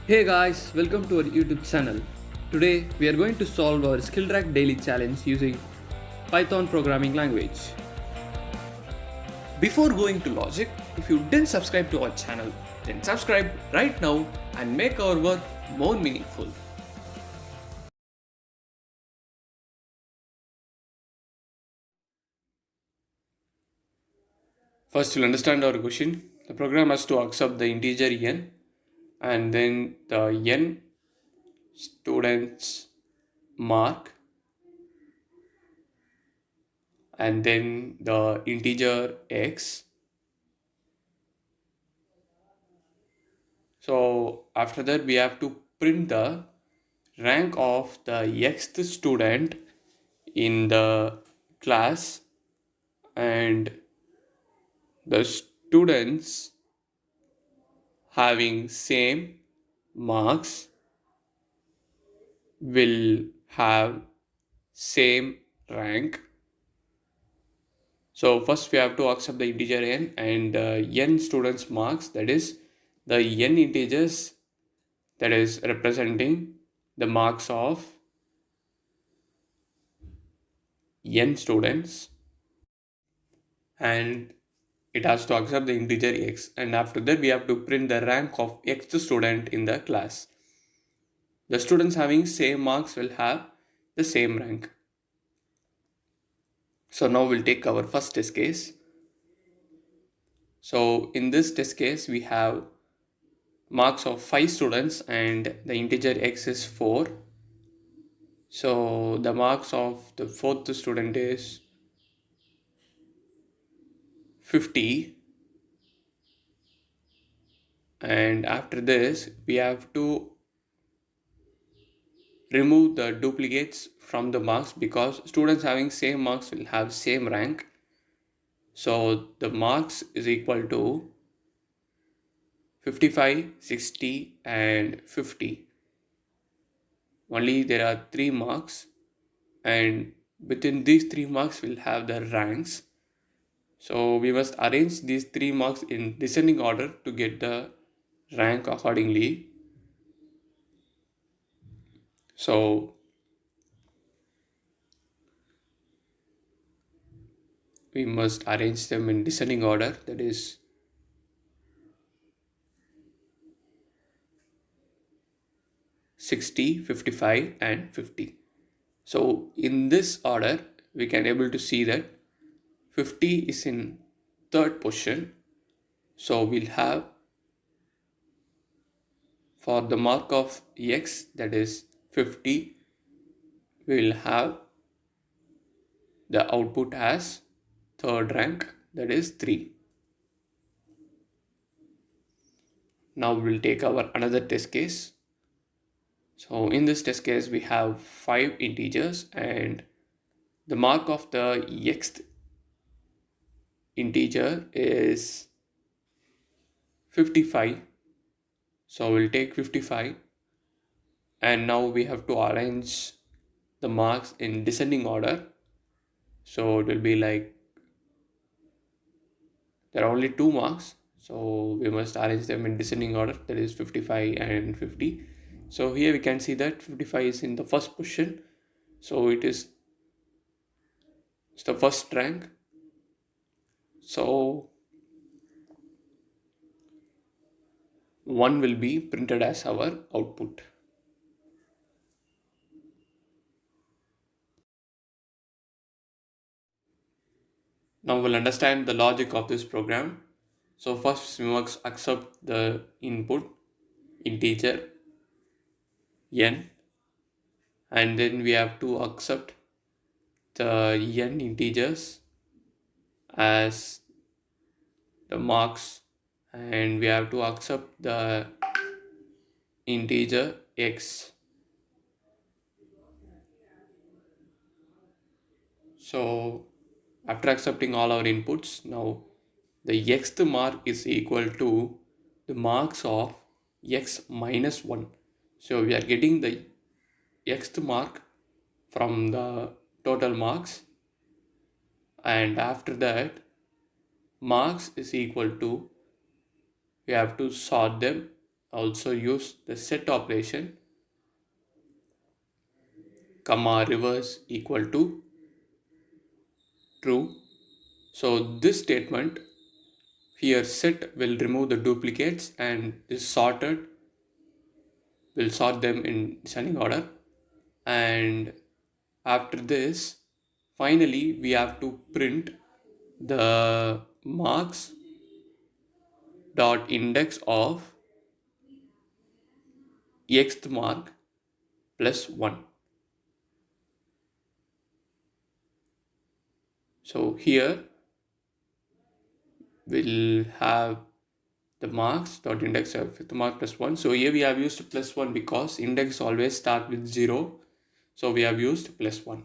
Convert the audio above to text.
Hey guys, welcome to our YouTube channel. Today we are going to solve our skillrack daily challenge using Python programming language. Before going to logic, if you didn't subscribe to our channel, then subscribe right now and make our work more meaningful. First, you'll understand our question. The program has to accept the integer n and then the n students mark and then the integer x. So after that we have to print the rank of the xth student in the class, and the students having same marks will have same rank. So first we have to accept the integer n and n students marks, that is the n integers that is representing the marks of n students, and it has to accept the integer x, and after that we have to print the rank of xth student in the class. The students having same marks will have the same rank. So now we'll take our first test case. So in this test case we have marks of 5 students and the integer x is 4. So the marks of the fourth student is 50, and after this we have to remove the duplicates from the marks because students having same marks will have same rank. So the marks is equal to 55, 60 and 50. Only there are 3 marks, and within these 3 marks we'll have the ranks. So we must arrange these 3 marks in descending order to get the rank accordingly. So we must arrange them in descending order, that is 60, 55 and 50. So in this order we can able to see that 50 is in third position. So we'll have for the mark of x, that is 50, we will have the output as third rank, that is 3. Now we'll take our another test case. So in this test case we have 5 integers and the mark of the xth integer is 55. So we'll take 55, and now we have to arrange the marks in descending order. So it will be like there are only 2 marks, so we must arrange them in descending order, that is 55 and 50. So here we can see that 55 is in the first position, so it's the first rank. So 1 will be printed as our output. Now we'll understand the logic of this program. So first we must accept the input integer n, and then we have to accept the n integers as the marks, and we have to accept the integer x. So after accepting all our inputs, now the xth mark is equal to the marks of x minus 1. So we are getting the xth mark from the total marks, and after that marks is equal to, we have to sort them also use the set operation, comma reverse equal to true. So this statement here, set will remove the duplicates and this sorted will sort them in descending order. And after this, finally we have to print the marks dot index of xth mark plus 1. So here we'll have the marks dot index of fifth mark plus 1. So here we have used plus 1 because index always start with 0. So we have used plus 1.